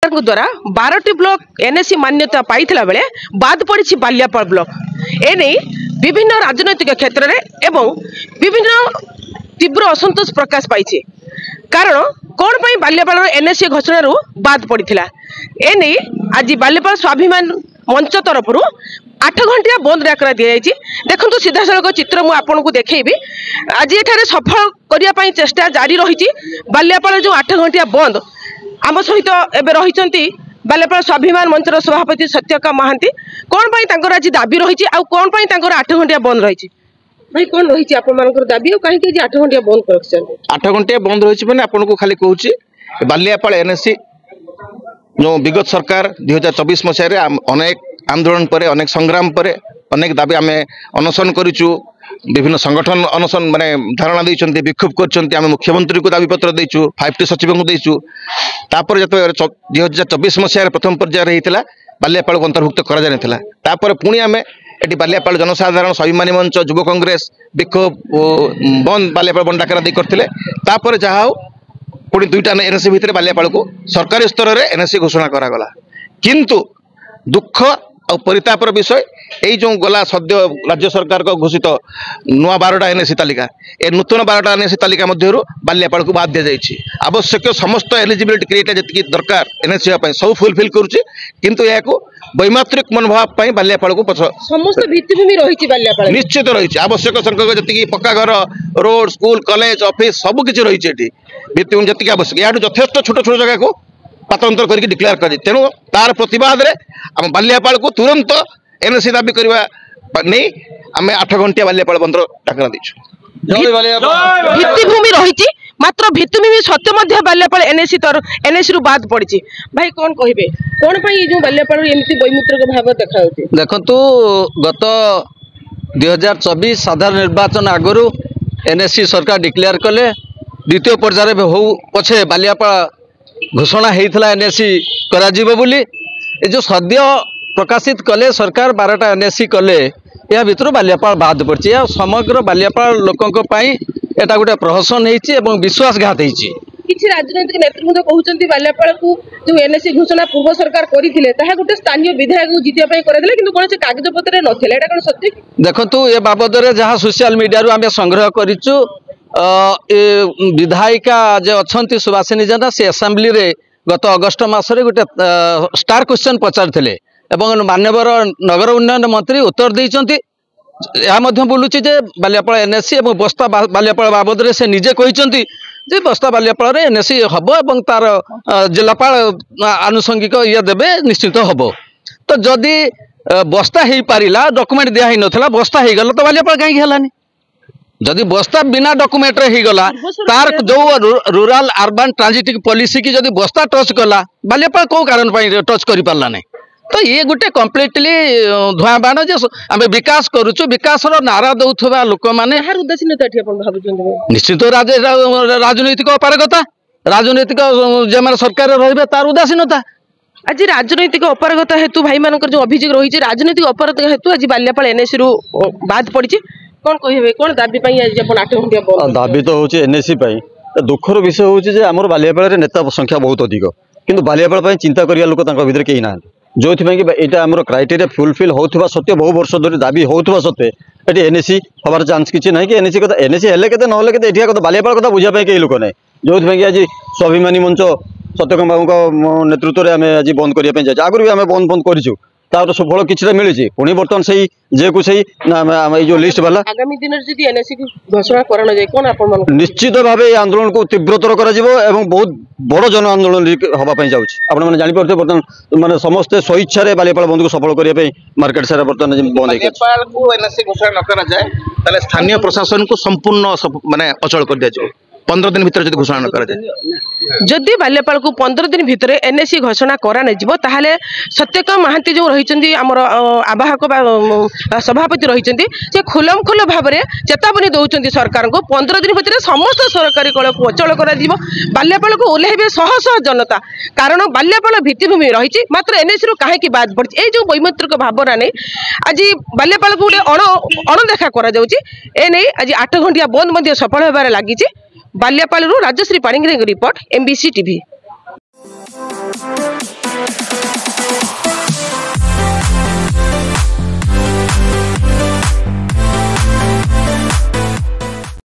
सरकार द्वारा 12टी block NAC मान्यता पाइथिला बेले बाद पड़ी बालियापाल ब्लॉक एने विभिन्न राजनैतिक क्षेत्र में एवं विभिन्न तीव्र असंतोष प्रकाश पाई कारण कौन पाई बालियापाल एनएसी घोषणा बाद पड़ा एने आज बालियापाल स्वाभिमान मंच तरफ 8 घंटिया बंद डाकरा दि जाएगी। देखो सीधा सड़क चित्र मुझे आपन को देखी आज ये सफल करने चेष्टा जारी रही बालियापाल जो 8 घंटिया बंद आम सहित एवं रही बालियापाल स्वाभिमान मंचर सभापति सत्यका महांती कौन पाई आज दाबी रही कौन पाई 8 घंटिया बंद रही भाई कौन रही आप दाबी और कहीं 8 घंटिया बंद कर 8 घंटिया बंद रही मैंने आपको खाली कहूँ बालियापाल एनएसी जो विगत सरकार 2024 मसीह अनेक आंदोलन पर अनेक संग्राम पर अनेक दाबी आम अनशन करूँ विभिन्न संगठन अनशन माने धारणा देते विक्षोभ कर मुख्यमंत्री को दाबी पत्र देचु 5टी सचिव को देचु तापर जो 2024 मसीह प्रथम पर्यायर होता बालियापाल को अंतर्भुक्त कर पुणी आम ये बालियापाल जनसाधारण स्वाभिमानी मंच युव कांग्रेस विक्षोभ बंद बालियापाल बंद डाकरा दी करते जहाँ हो पुणी 2टा एनएसी भितर बालियापाल को सरकारी स्तर में एनएसी घोषणा करागला किंतु दुख और परितापर विषय यही जो गला सद्य राज्य सरकार को घोषित नुआ 12टा एनएसी तालिका ए नूतन 12टा एनएसी तालिका मध्य बालियापाल को बाद दी जाए आवश्यक समस्त एलिजिबिलिटी क्राइटेरिया जी दरकार एनएसी सब फुलफिल करुच्ची किंतु यह वैमात्रिक मनोभाव बालियापाल को समस्त भित्तिभूमि रही बालियापाल निश्चित रही आवश्यक संख्यक जी पक्का घर रोड स्कूल कॉलेज ऑफिस सबकि रही भित्तिभूमि जी आवश्यक या यथेष्ट छोट छोट जगह को पातांतर करके डिक्लेयर कर तेणु तार प्रतिवाद रे आम बालियापाल को तुरंत एनएसी दाबी करवा नहीं आम 8 घंटिया बालियापाल बंद डाकरा देछु भित्तिभूमि रही मात्र भित्तिभूमि सत्य मध्य बालियापाल एनएसी रु बाद पड़ी भाई कौन कहे कौन पाई जो बालियापाल एमती वैमुत्रिक भाव देखा देखंतु गत 2024 साधारण निर्वाचन आगु एनएसी सरकार डिक्लेयर कले द्वितीय पर्यायर हो पछे बालियापाल घोषणा होता एनएसी करा बोली ए जो सद्य प्रकाशित कले सरकार 12टा एनएसी कले या भितर बालियापाल बाद पड़ी समग्र बालियापाल लोकों एटा गोटे प्रहसन होती विश्वासघात होती किसी राजनैतिक नेतृत्व कहते बालियापाल को जो एनएसी घोषणा पूर्व सरकार करते गोटे स्थानीय विधायक को जीतने करते कि कौन से कागज पत्र ना सत्य देखो ये बाबद जहाँ सोशल मीडिया आम संग्रह करूँ विधायिका जो अच्छा सुभाषिनी जेना से असेंबली रे गत अगस्ट मासरे गोटे स्टार क्वेश्चन पचार मानवर नगर उन्नयन मंत्री उत्तर देइचंती यह बोलूँ बालियापाल एनएसी और बस्ता बालियापाल बाबद से निजे कहते जे बस्ता बालियापाल एनएसी हम और तार जिलापाल आनुषंगिक ये देवे निश्चित हम तो जदि बस्ता हो पारा डॉक्यूमेंट दिया ही नथला बस्ता हो गला तो बालियापाल कहीं हलानी जदि बस्ता बिना डॉक्यूमेंट रे गला तार जो रूरल अर्बन ट्रांजिटिंग पॉलिसी की जदि बस्ता टच कला बालियापाल कौ कारण टच कर पारा नहीं तो ये गोटे कम्प्लीटली धुआं बाण जे आम विकास करुचु विकास नारा दौथुवा लोक माने निश्चित राजनैतिक अपारगता राजनैतिक जो सरकार रही तार उदासीनता आज राजनैतिक अपारगता हेतु भाई मान जो अभियोग रही राजनैतिक अपारगता हेतु आज बालियापाल एनएसी रु बाद पड़ी कौन कहे कौन दाबी आज 8 घंटिया दाबी तो हूँ एनएसी दुखर विषय हूँ आम बालियापाल नेता संख्या बहुत अधिक किंतु बालियापाल चिंता करिया लोक भितर कहीं ना जो यहाँ आम क्राइटेरिया फुलफिल होता सत्य बहु वर्ष धरी दाबी होता सत्वे ये एनएसी हमार चान्स किसी ना कि एनएसी कथा एनएसी हेल्ले के ना बालियापाल कथा बुझापी कई लोक ना जो आज स्वाभिमानी मंच सत्यकाम बाबू नेतृत्व में आम आज बंद करने जाए आगुरी भी आम बंद बंद करूँ तार सुफल किसी मिली पुणी बर्तमान से जे को सही जो लिस्ट वाला आगामी दिन में एनएसी घोषणा करा जाए कौन आप निश्चित भाव आंदोलन को तीव्रतर कर बहुत बड़ जन आंदोलन हाँपाई जाऊँगी जापर बर्तमान मानते समस्ते स्वेच्छा बालियापाल बंद को सफल करने मार्केट सारा बर्तमान बंद घोषणा न करा जाए स्थानीय प्रशासन को संपूर्ण माने अचल कर दिया जाए 15 दिन भीतर घोषणा न करा जदि बालियापाल को 15 दिन भितर एनएसी घोषणा कराने सत्यकाम महांती जो रही आवाहक सभापति रही खुलम खुल भाव में चेतावनी दौरान सरकार को 15 दिन भीतर समस्त सरकारी कल को अचल कर बालियापाल को ओह्लैबे शह शह जनता कारण बालियापाल भित्तिभूमि रही मात्र एनएसी रु कहीं बाद पड़ी ये जो वैमत्रिक भावना नहीं आज बालियापाल को गोटे अणदेखा कर आज 8 घंटिया बंद सफल होबार लगी Baliapal Rajshree Panigrahi report MBC TV.